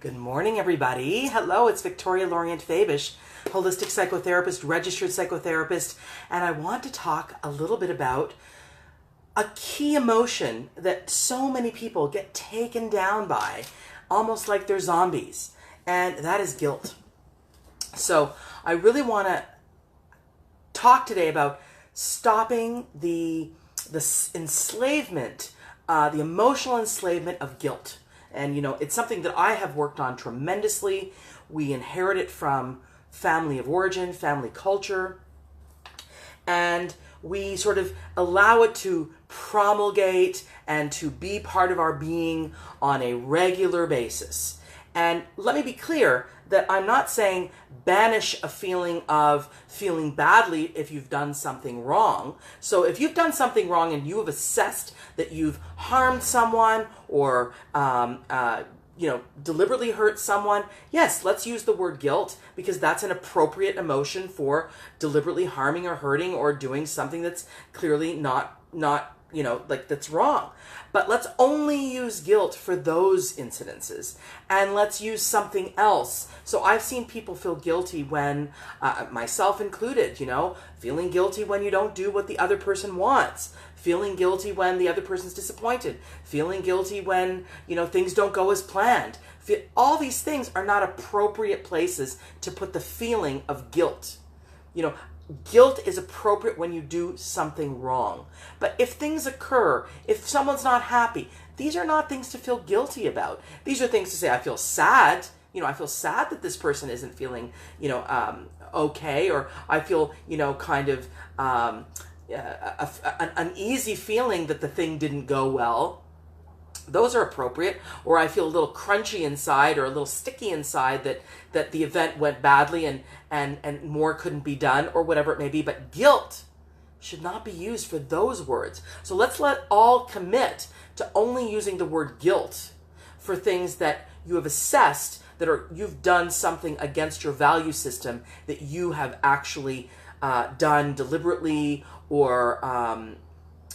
Good morning, everybody. Hello, it's Victoria Lorient-Fabish, holistic psychotherapist, registered psychotherapist, and I want to talk a little bit about a key emotion that so many people get taken down by, almost like they're zombies, and that is guilt. So I really want to talk today about stopping the enslavement, the emotional enslavement of guilt. And, it's something that I have worked on tremendously. We inherit it from family of origin, family culture, and we sort of allow it to promulgate and to be part of our being on a regular basis. And let me be clear that I'm not saying banish a feeling of feeling badly if you've done something wrong. So if you've done something wrong and you have assessed that you've harmed someone or deliberately hurt someone, yes, let's use the word guilt, because that's an appropriate emotion for deliberately harming or hurting or doing something that's clearly not that's wrong. But let's only use guilt for those incidences, and let's use something else. So I've seen people feel guilty when, myself included, feeling guilty when you don't do what the other person wants, feeling guilty when the other person's disappointed, feeling guilty when, things don't go as planned. All these things are not appropriate places to put the feeling of guilt. Guilt is appropriate when you do something wrong. But if things occur, if someone's not happy, these are not things to feel guilty about. These are things to say, I feel sad. I feel sad that this person isn't feeling, okay, or I feel, an uneasy feeling that the thing didn't go well. Those are appropriate. Or I feel a little crunchy inside or a little sticky inside that the event went badly and more couldn't be done, or whatever it may be. But guilt should not be used for those words. So let's all commit to only using the word guilt for things that you have assessed you've done something against your value system that you have actually done deliberately, or I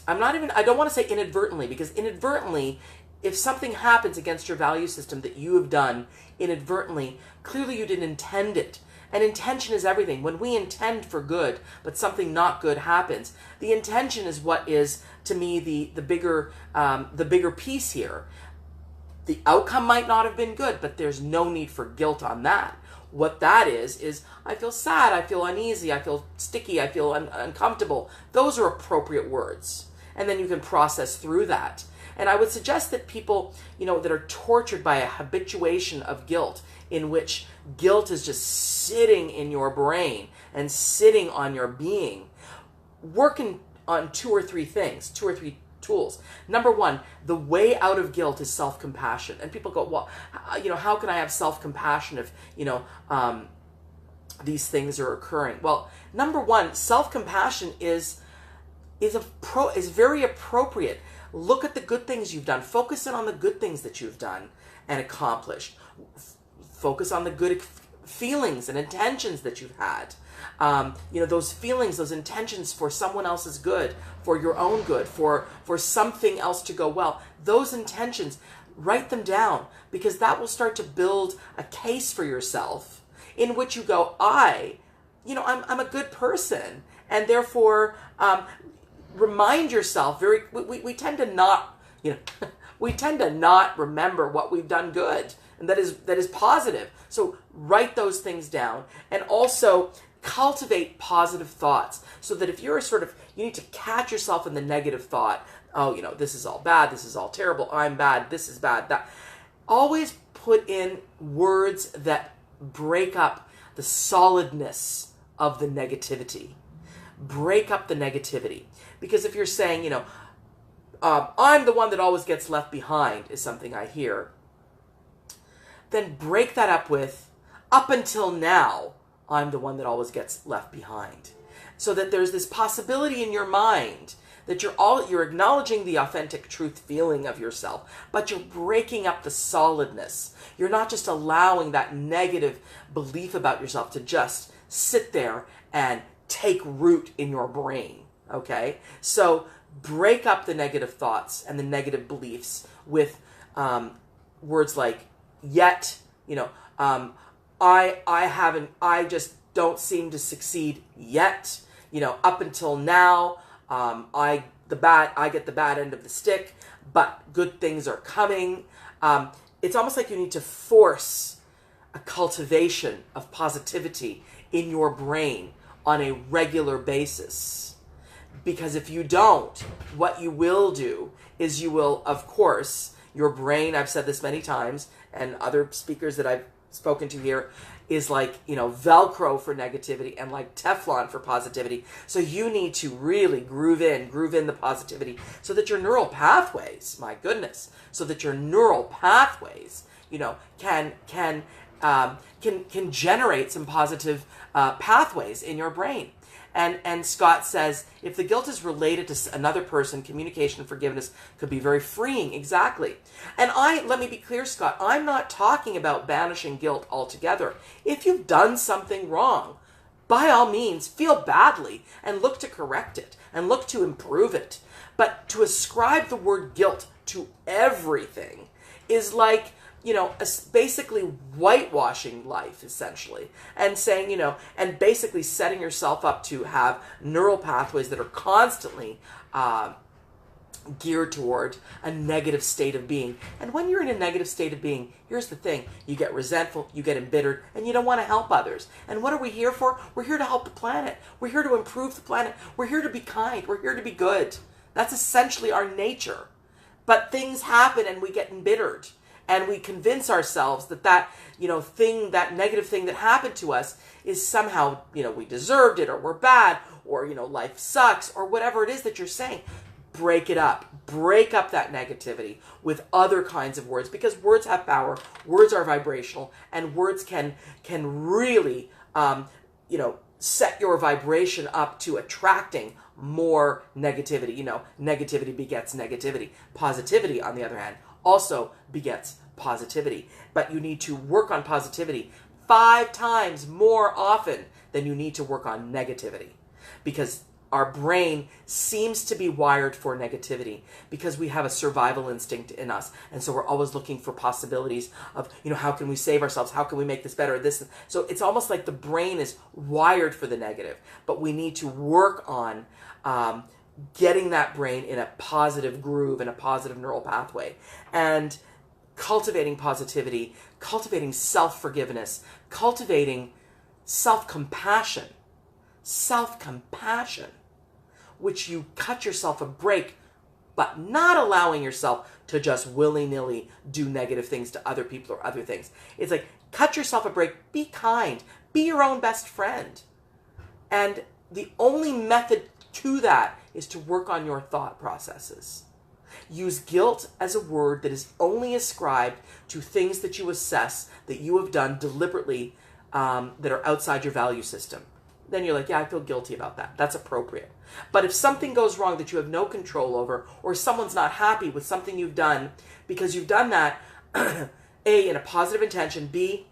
don't want to say inadvertently, because inadvertently, if something happens against your value system that you have done inadvertently, clearly you didn't intend it. And intention is everything. When we intend for good, but something not good happens, the intention is what is, to me, the bigger piece here. The outcome might not have been good, but there's no need for guilt on that. What that is I feel sad, I feel uneasy, I feel sticky, I feel uncomfortable. Those are appropriate words. And then you can process through that. And I would suggest that people, that are tortured by a habituation of guilt, in which guilt is just sitting in your brain and sitting on your being, working on two or three tools. Number one, the way out of guilt is self-compassion. And people go, well, how can I have self-compassion if, these things are occurring? Well, number one, self-compassion is very appropriate. Look at the good things you've done. Focus in on the good things that you've done and accomplished. Focus on the good feelings and intentions that you've had. Those feelings, those intentions for someone else's good, for your own good, for something else to go well. Those intentions, write them down, because that will start to build a case for yourself in which you go, I'm a good person, and therefore remind yourself. We tend to not, we tend to not remember what we've done good, and that is positive. So write those things down, and also cultivate positive thoughts, so that if you're you need to catch yourself in the negative thought, this is all bad, this is all terrible, I'm bad, this is bad, that. Always put in words that break up the solidness of the negativity. Break up the negativity. Because if you're saying, I'm the one that always gets left behind, is something I hear, then break that up with, up until now, I'm the one that always gets left behind. So that there's this possibility in your mind that you're acknowledging the authentic truth feeling of yourself, but you're breaking up the solidness. You're not just allowing that negative belief about yourself to just sit there and take root in your brain, okay? So break up the negative thoughts and the negative beliefs with words like yet, I just don't seem to succeed yet. Up until now, I get the bad end of the stick, but good things are coming. It's almost like you need to force a cultivation of positivity in your brain on a regular basis. Because if you don't, what you will do is you will, of course, your brain, I've said this many times, and other speakers that I've spoken to here, is like, Velcro for negativity and like Teflon for positivity. So you need to really groove in the positivity so that your neural pathways, my goodness, so that your neural pathways, can generate some positive pathways in your brain. And Scott says, if the guilt is related to another person, communication and forgiveness could be very freeing. Exactly. And let me be clear, Scott, I'm not talking about banishing guilt altogether. If you've done something wrong, by all means, feel badly and look to correct it and look to improve it. But to ascribe the word guilt to everything is like, basically whitewashing life, essentially, and saying, and basically setting yourself up to have neural pathways that are constantly geared toward a negative state of being. And when you're in a negative state of being, here's the thing, you get resentful, you get embittered, and you don't want to help others. And what are we here for? We're here to help the planet. We're here to improve the planet. We're here to be kind. We're here to be good. That's essentially our nature. But things happen and we get embittered. And we convince ourselves that negative thing that happened to us is somehow, we deserved it, or we're bad, or, life sucks, or whatever it is that you're saying. Break it up. Break up that negativity with other kinds of words, because words have power. Words are vibrational, and words can really, set your vibration up to attracting more negativity. Negativity begets negativity. Positivity, on the other hand, also begets positivity. But you need to work on positivity 5 times more often than you need to work on negativity. Because our brain seems to be wired for negativity because we have a survival instinct in us. And so we're always looking for possibilities of, how can we save ourselves? How can we make this better? So it's almost like the brain is wired for the negative, but we need to work on getting that brain in a positive groove and a positive neural pathway, and cultivating positivity, cultivating self-forgiveness, cultivating self-compassion, which you cut yourself a break, but not allowing yourself to just willy-nilly do negative things to other people or other things. It's like, cut yourself a break, be kind, be your own best friend. And the only method to that is to work on your thought processes. Use guilt as a word that is only ascribed to things that you assess that you have done deliberately that are outside your value system. Then you're like, yeah, I feel guilty about that. That's appropriate. But if something goes wrong that you have no control over, or someone's not happy with something you've done because you've done that, A, in a positive intention, B,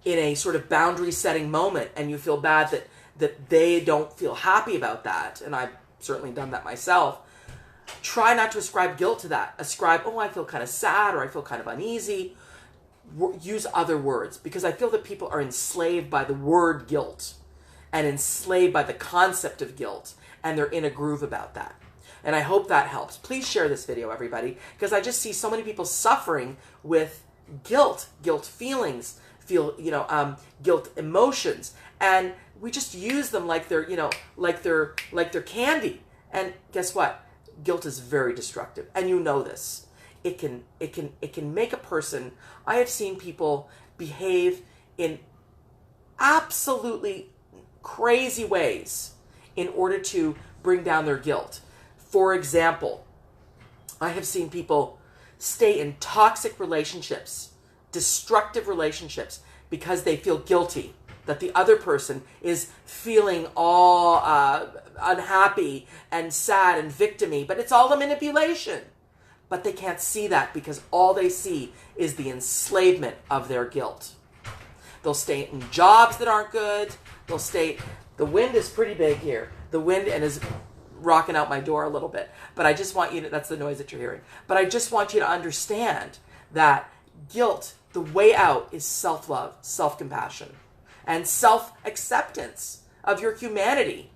in a sort of boundary setting moment, and you feel bad that they don't feel happy about that, and I've certainly done that myself, try not to ascribe guilt to that. Ascribe, I feel kind of sad, or I feel kind of uneasy. Use other words, because I feel that people are enslaved by the word guilt and enslaved by the concept of guilt, and they're in a groove about that. And I hope that helps. Please share this video, everybody, because I just see so many people suffering with guilt feelings, guilt emotions, and we just use them like they're, like they're candy. And guess what? Guilt is very destructive, and you know this. It can make a person. I have seen people behave in absolutely crazy ways in order to bring down their guilt. For example, I have seen people stay in toxic relationships, destructive relationships, because they feel guilty that the other person is feeling all unhappy and sad and victim-y, but it's all a manipulation. But they can't see that because all they see is the enslavement of their guilt. They'll stay in jobs that aren't good. The wind is pretty big here. The wind is rocking out my door a little bit. But I just want you to, that's the noise that you're hearing. But I just want you to understand that guilt The way out is self-love, self-compassion, and self-acceptance of your humanity.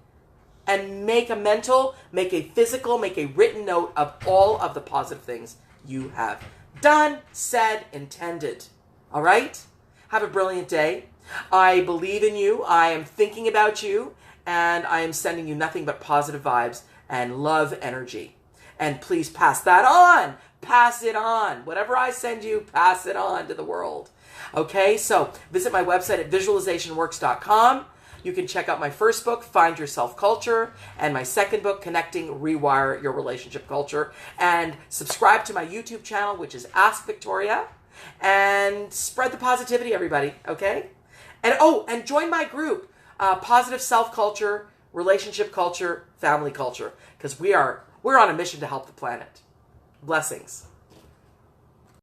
And make a mental, make a physical, make a written note of all of the positive things you have done, said, intended. All right? Have a brilliant day. I believe in you. I am thinking about you. And I am sending you nothing but positive vibes and love energy. And please pass that on. Pass it on. Whatever I send you, pass it on to the world. Okay? So visit my website at visualizationworks.com. You can check out my first book, Find Your Self Culture, and my second book, Connecting, Rewire Your Relationship Culture. And subscribe to my YouTube channel, which is Ask Victoria. And spread the positivity, everybody, okay? And join my group, Positive Self Culture, Relationship Culture, Family Culture, because we're on a mission to help the planet. Blessings.